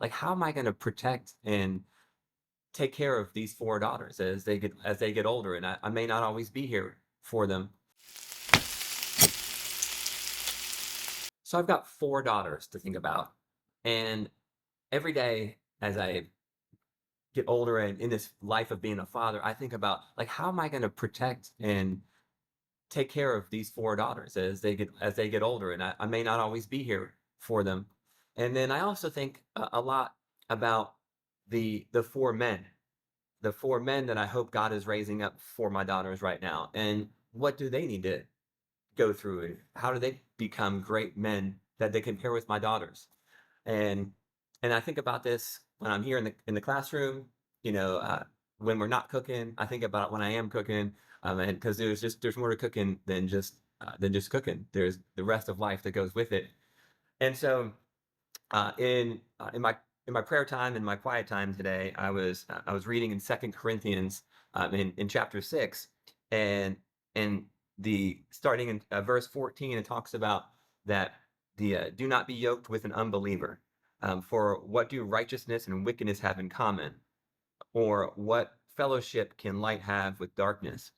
like, how am I going to protect and take care of these four daughters as they get older, and I may not always be here for them. So I've got four daughters to think about, and every day as I get older and in this life of being a father, I think about, like, how am I going to protect and take care of these four daughters as they get older, and I may not always be here for them. And then I also think a lot about the the four men that I hope God is raising up for my daughters right now, and what do they need to go through, and how do they become great men that they can pair with my daughters. And I think about this when I'm here in the classroom, you know, when we're not cooking. I think about it when I am cooking, and because there's more to cooking than just cooking. There's the rest of life that goes with it. And so, in my prayer time, in my quiet time today, I was reading in Second Corinthians, in chapter 6, and and the starting in verse 14, it talks about that the do not be yoked with an unbeliever. For what do righteousness and wickedness have in common? Or what fellowship can light have with darkness?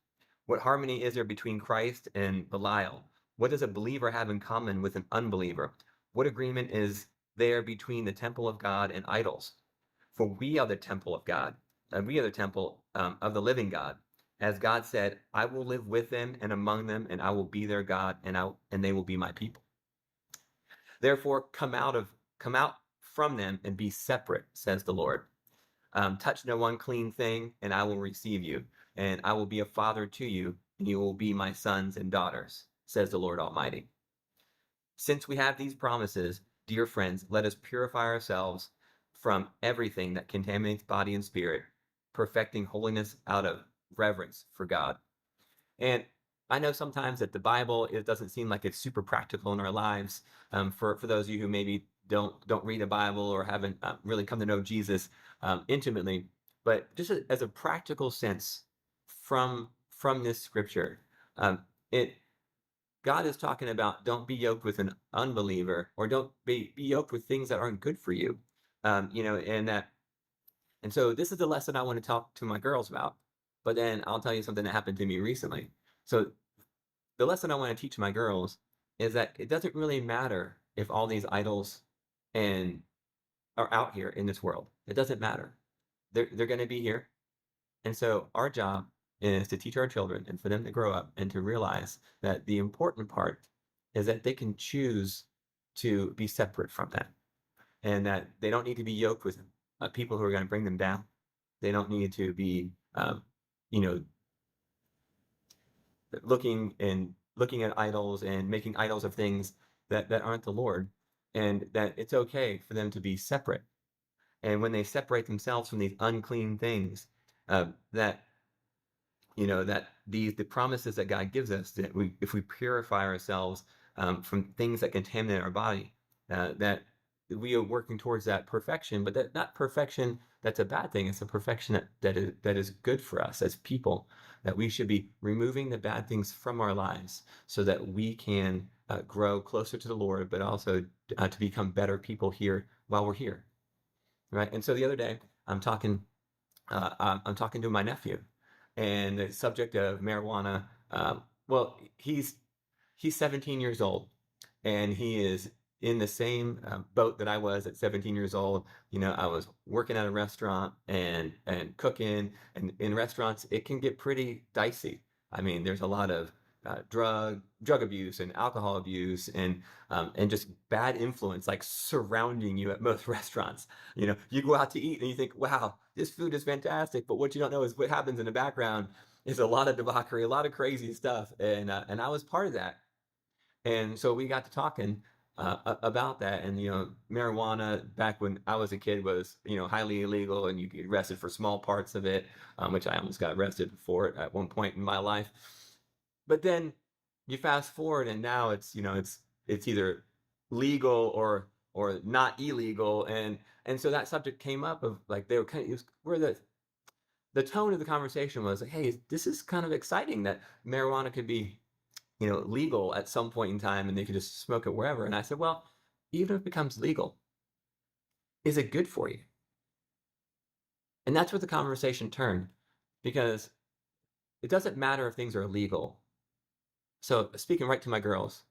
What harmony is there between Christ and Belial? What does a believer have in common with an unbeliever? What agreement is there between the temple of God and idols? For we are the temple of God, and we are the temple of the living God. As God said, I will live with them and among them, and I will be their God, and they will be my people. Therefore, come out from them and be separate, says the Lord. Touch no unclean thing, and I will receive you, and I will be a father to you, and you will be my sons and daughters, says the Lord Almighty. Since we have these promises, dear friends, let us purify ourselves from everything that contaminates body and spirit, perfecting holiness out of reverence for God. And I know sometimes that the Bible, it doesn't seem like it's super practical in our lives. For those of you who maybe don't read the Bible or haven't really come to know Jesus intimately, but just as a practical sense from this scripture, it God is talking about, don't be yoked with an unbeliever, or don't be yoked with things that aren't good for you. You know, and so this is the lesson I want to talk to my girls about. But then I'll tell you something that happened to me recently. So the lesson I want to teach my girls is that it doesn't really matter if all these idols and are out here in this world. It doesn't matter. They're going to be here. And so our job is to teach our children and for them to grow up and to realize that the important part is that they can choose to be separate from that, and that they don't need to be yoked with people who are going to bring them down. They don't need to be, you know, looking at idols and making idols of things that aren't the Lord, and that it's okay for them to be separate. And when they separate themselves from these unclean things, that that the promises that God gives us, that we if we purify ourselves from things that contaminate our body, that we are working towards that perfection, but that not perfection that's a bad thing. It's a perfection that is good for us as people, that we should be removing the bad things from our lives so that we can grow closer to the Lord, but also to become better people here while we're here, right? And so the other day, I'm talking I'm talking to my nephew, and the subject of marijuana. Well, he's 17 years old, and he is in the same boat that I was at 17 years old. You know, I was working at a restaurant and cooking, and in restaurants it can get pretty dicey. I mean, there's a lot of drug abuse and alcohol abuse and just bad influence like surrounding you at most restaurants. You know, you go out to eat and you think, wow, this food is fantastic, but what you don't know is what happens in the background is a lot of debauchery, a lot of crazy stuff, and I was part of that. And so we got to talking about that. And marijuana back when I was a kid was highly illegal, and you get arrested for small parts of it, which I almost got arrested for it at one point in my life. But then you fast forward, and now it's either legal or not illegal, and so that subject came up of like they were kind of where the tone of the conversation was like, hey, this is kind of exciting that marijuana could be legal at some point in time, and they could just smoke it wherever. And I said, well, even if it becomes legal, is it good for you? And that's where the conversation turned, because it doesn't matter if things are illegal. So speaking right to my girls,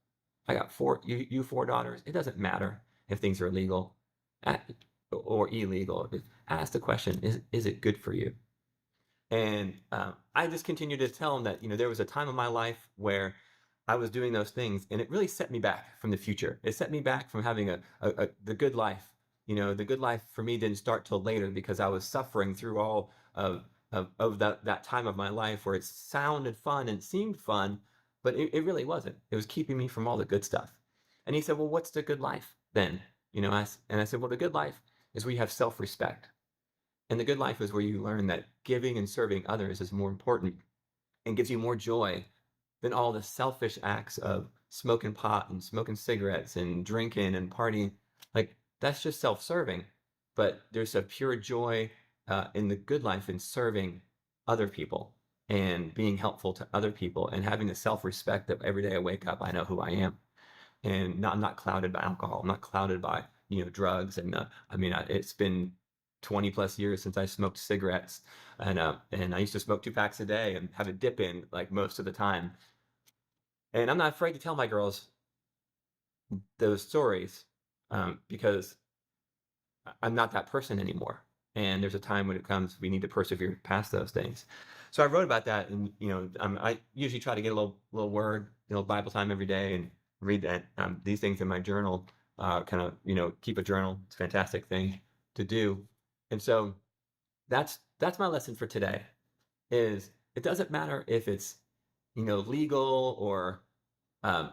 I got you four daughters. It doesn't matter if things are illegal or illegal. Ask the question: is it good for you? And I just continued to tell them that, there was a time in my life where I was doing those things, and it really set me back from the future. It set me back from having the good life. The good life for me didn't start till later, because I was suffering through all of that time of my life where it sounded fun and seemed fun, but it really wasn't. It was keeping me from all the good stuff. And he said, well, what's the good life then? And I said, well, the good life is where you have self-respect. And the good life is where you learn that giving and serving others is more important and gives you more joy than all the selfish acts of smoking pot and smoking cigarettes and drinking and partying. Like, that's just self-serving. But there's a pure joy in the good life in serving other people and being helpful to other people and having the self-respect that every day I wake up, I know who I am. And I'm not clouded by alcohol. I'm not clouded by, drugs. And it's been 20 plus years since I smoked cigarettes, and I used to smoke 2 packs a day and have a dip in like most of the time. And I'm not afraid to tell my girls those stories, because I'm not that person anymore. And there's a time when it comes, we need to persevere past those things. So I wrote about that, and I usually try to get a little word, Bible time every day, and read that these things in my journal. Kind of keep a journal. It's a fantastic thing to do. And so that's my lesson for today. Is it doesn't matter if it's legal or um,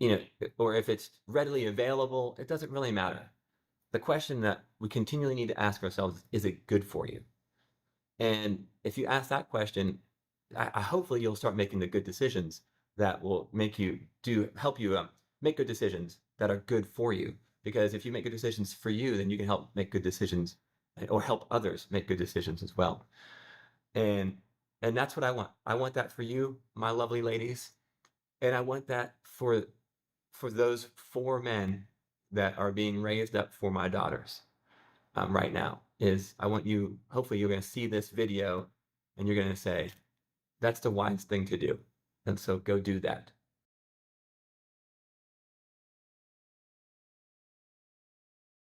you know or if it's readily available. It doesn't really matter. The question that we continually need to ask ourselves is it good for you? And if you ask that question, I hopefully you'll start making the good decisions that will help you make good decisions that are good for you. Because if you make good decisions for you, then you can help make good decisions, or help others make good decisions as well. And and that's what I want. I want that for you, my lovely ladies, and I want that for those 4 men that are being raised up for my daughters right now. Is I want you. Hopefully, you're going to see this video, and you're going to say, "That's the wise thing to do," and so go do that.